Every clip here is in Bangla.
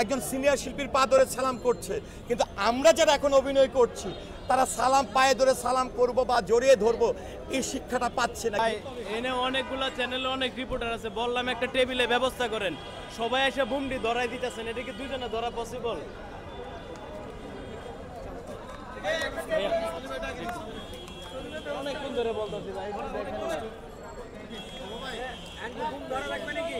একজন সিনিয়র শিল্পীর পা ধরে সালাম করছে, কিন্তু আমরা যারা এখন অভিনয় করছি তারা সালাম পায়ে ধরে সালাম করব বা জড়িয়ে ধরবো এই শিক্ষাটা পাচ্ছে না। এনে অনেকগুলা চ্যানেলে অনেক রিপোর্টার আছে, বললাম একটা টেবিলে ব্যবস্থা করেন, সবাই এসে বুমডি ধরাই দিতেছেন, এটা কি দুইজনে ধরা পসিবল? অনেকক্ষণ ধরে বলতেছি ভাই, ধরা লাগবে নাকি?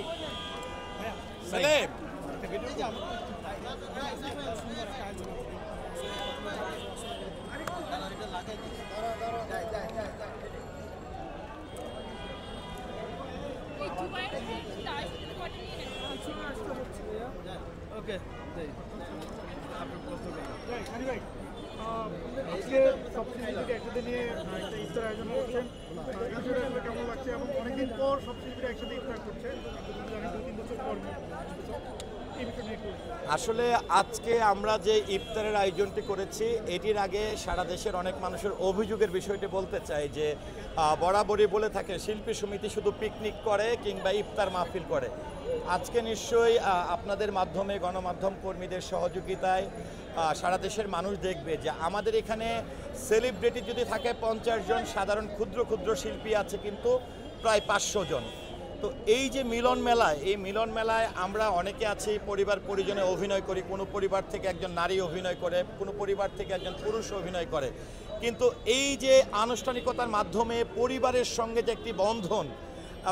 ওকে আজকে সবশিল্পীকে একসাথে নিয়ে একটা ইফতার আয়োজন করছেন, কেমন লাগছে? এবং অনেকদিন পর সবশিল্পীরা একসাথে ইফতার করছে, 2-3 বছর পর। আসলে আজকে আমরা যে ইফতারের আয়োজনটি করেছি এটির আগে সারা দেশের অনেক মানুষের অভিযোগের বিষয়টি বলতে চাই যে বরাবরই বলে থাকে শিল্পী সমিতি শুধু পিকনিক করে কিংবা ইফতার মাহফিল করে। আজকে নিশ্চয়ই আপনাদের মাধ্যমে গণমাধ্যম কর্মীদের সহযোগিতায় সারা দেশের মানুষ দেখবে যে আমাদের এখানে সেলিব্রিটি যদি থাকে 50 জন, সাধারণ ক্ষুদ্র ক্ষুদ্র শিল্পী আছে কিন্তু প্রায় 500 জন। তো এই যে মিলন মেলায়, এই মিলন মেলায় আমরা অনেকে আছি পরিবার পরিজনে অভিনয় করি, কোনো পরিবার থেকে একজন নারী অভিনয় করে, কোনো পরিবার থেকে একজন পুরুষ অভিনয় করে, কিন্তু এই যে আনুষ্ঠানিকতার মাধ্যমে পরিবারের সঙ্গে যে একটি বন্ধন,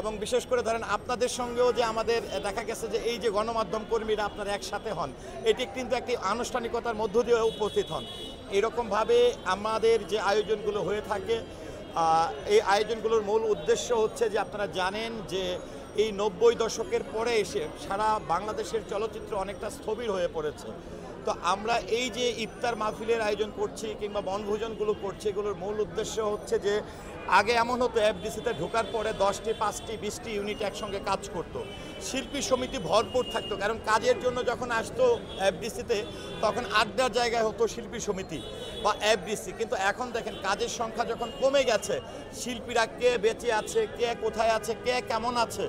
এবং বিশেষ করে ধরেন আপনাদের সঙ্গেও যে আমাদের দেখা গেছে যে এই যে গণমাধ্যম কর্মীরা আপনারা একসাথে হন, এটি কিন্তু একটি আনুষ্ঠানিকতার মধ্য দিয়ে উপস্থিত হন। এরকমভাবে আমাদের যে আয়োজনগুলো হয়ে থাকে, এই আয়োজনগুলোর মূল উদ্দেশ্য হচ্ছে যে আপনারা জানেন যে এই 90 দশকের পরে এসে সারা বাংলাদেশের চলচ্চিত্র অনেকটা স্থবির হয়ে পড়েছে। তো আমরা এই যে ইফতার মাহফিলের আয়োজন করছি কিংবা বনভোজনগুলো করছি, এগুলোর মূল উদ্দেশ্য হচ্ছে যে আগে এমন হতো এফডিসিতে ঢোকার পরে 10টি 5টি 20টি ইউনিট একসঙ্গে কাজ করত, শিল্পী সমিতি ভরপুর থাকতো, কারণ কাজের জন্য যখন আসতো এফডিসিতে তখন আড্ডার জায়গায় হতো শিল্পী সমিতি বা এফডিসি। কিন্তু এখন দেখেন কাজের সংখ্যা যখন কমে গেছে, শিল্পীরা কে বেঁচে আছে, কে কোথায় আছে, কে কেমন আছে,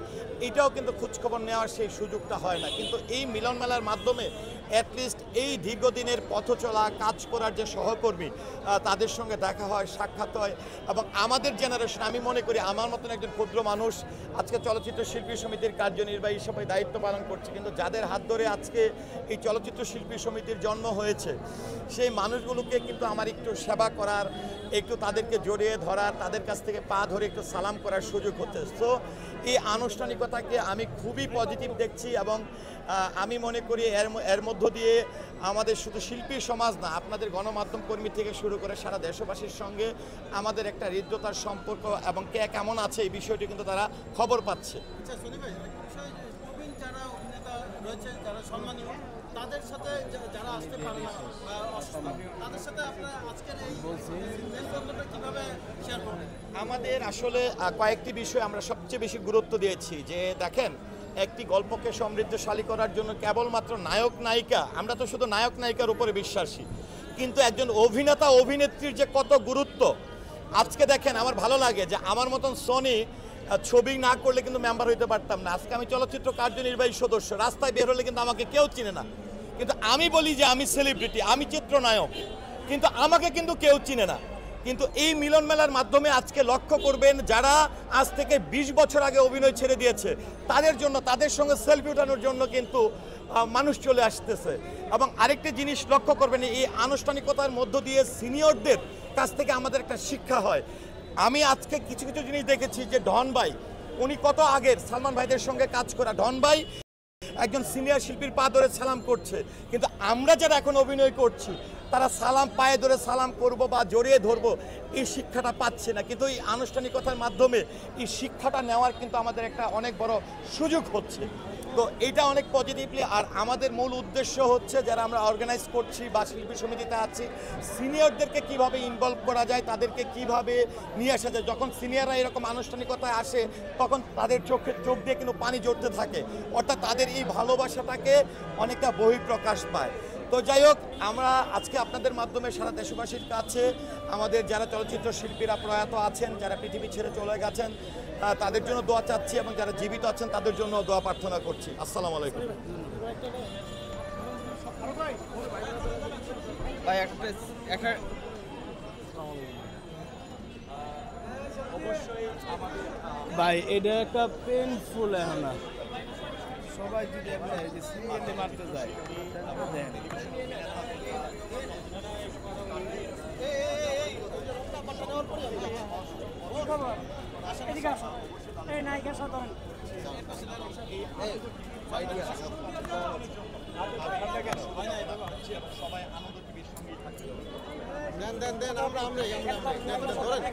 এটাও কিন্তু খোঁজখবর নেওয়ার সেই সুযোগটা হয় না। কিন্তু এই মিলন মেলার মাধ্যমে অ্যাটলিস্ট এই দীর্ঘদিনের পথ চলা কাজ করার যে সহকর্মী তাদের সঙ্গে দেখা হয়, সাক্ষাৎ হয়, এবং আমাদের জেনারেশন, আমি মনে করি আমার মতন একজন ক্ষুদ্র মানুষ আজকে চলচ্চিত্র শিল্পী সমিতির কার্যনির্বাহী হিসেবে দায়িত্ব পালন করছে, কিন্তু যাদের হাত ধরে আজকে এই চলচ্চিত্র শিল্পী সমিতির জন্ম হয়েছে, সেই মানুষগুলোকে কিন্তু আমার একটু সেবা করার, একটু তাদেরকে জড়িয়ে ধরার, তাদের কাছ থেকে পা ধরে একটু সালাম করার সুযোগ হচ্ছে। তো এই আনুষ্ঠানিকতাকে আমি খুবই পজিটিভ দেখছি, এবং আমি মনে করি এর মধ্য দিয়ে আমাদের শুধু শিল্পী সমাজ না, আপনাদের গণমাধ্যম কর্মী থেকে শুরু করে সারা দেশবাসীর সঙ্গে আমাদের একটা হৃদ্যতার সম্পর্ক, এবং কে কেমন আছে এই বিষয়টি কিন্তু তারা খবর পাচ্ছে। যারা অভিনেতা রয়েছে, যারা সম্মানীয়, তাদের সাথে যারা আসতে পারে না বা অসুস্থ, তাদের সাথে আপনারা আজকের এই মেলবন্ধনটা কিভাবে শেয়ার করবেন? আমাদের আসলে কয়েকটি বিষয় আমরা সবচেয়ে বেশি গুরুত্ব দিয়েছি। যে দেখেন, একটি গল্পকে সমৃদ্ধশালী করার জন্য কেবলমাত্র নায়ক নায়িকা, আমরা তো শুধু নায়ক নায়িকার উপরে বিশ্বাসী, কিন্তু একজন অভিনেতা অভিনেত্রীর যে কত গুরুত্ব। আজকে দেখেন, আমার ভালো লাগে যে আমার মতন সনি ছবি না করলে কিন্তু মেম্বার হইতে পারতাম না। আজকে আমি চলচ্চিত্র কার্যনির্বাহী সদস্য, রাস্তায় বের হলে কিন্তু আমাকে কেউ চিনে না, কিন্তু আমি বলি যে আমি সেলিব্রিটি, আমি চিত্রনায়ক, কিন্তু আমাকে কিন্তু কেউ চিনে না। কিন্তু এই মিলন মেলার মাধ্যমে আজকে লক্ষ্য করবেন, যারা আজ থেকে 20 বছর আগে অভিনয় ছেড়ে দিয়েছে তাদের জন্য, তাদের সঙ্গে সেলফি ওঠানোর জন্য কিন্তু মানুষ চলে আসতেছে। এবং আরেকটি জিনিস লক্ষ্য করবেন, এই আনুষ্ঠানিকতার মধ্য দিয়ে সিনিয়রদের কাছ থেকে আমাদের একটা শিক্ষা হয়। আমি আজকে কিছু কিছু জিনিস দেখেছি যে ডন ভাই, উনি কত আগের সালমান ভাইদের সঙ্গে কাজ করা, ডন ভাই একজন সিনিয়র শিল্পীর পা ধরে সালাম করছে, কিন্তু আমরা যারা এখন অভিনয় করছি তারা সালাম পায়ে ধরে সালাম করব বা জড়িয়ে ধরবো এই শিক্ষাটা পাচ্ছে না। কিন্তু এই আনুষ্ঠানিকতার মাধ্যমে এই শিক্ষাটা নেওয়ার কিন্তু আমাদের একটা অনেক বড় সুযোগ হচ্ছে। তো এটা অনেক পজিটিভলি। আর আমাদের মূল উদ্দেশ্য হচ্ছে, যারা আমরা অর্গানাইজ করছি বা শিল্পী সমিতিতে আছি, সিনিয়রদেরকে কিভাবে ইনভলভ করা যায়, তাদেরকে কিভাবে নিয়ে আসা যায়। যখন সিনিয়ররা এরকম আনুষ্ঠানিকতায় আসে তখন তাদের চোখ দিয়ে কিন্তু পানি জড়তে থাকে, অর্থাৎ তাদের এই ভালোবাসাটাকে অনেকটা বহিঃপ্রকাশ পায়। তো যাই হোক, আমরা আজকে আপনাদের মাধ্যমে সারা দেশবাসীর কাছে আমাদের যারা চলচ্চিত্র শিল্পীরা প্রয়াত আছেন, যারা পৃথিবী ছেড়ে চলে গেছেন, তাদের জন্য দোয়া চাচ্ছি, এবং যারা জীবিত আছেন তাদের জন্য দোয়া প্রার্থনা করছি। আসসালামু আলাইকুম। ভাই একটা অবশ্যই আমাদের ভাই এটা একটা পেনফুল এখন না সবাই যদি আমরা এই যে সিরিয়ালে মারতে যায় তাহলে দেখেন সবাই আনন্দ টিভির সঙ্গেই থাকবে। দেন আমরা ধরেন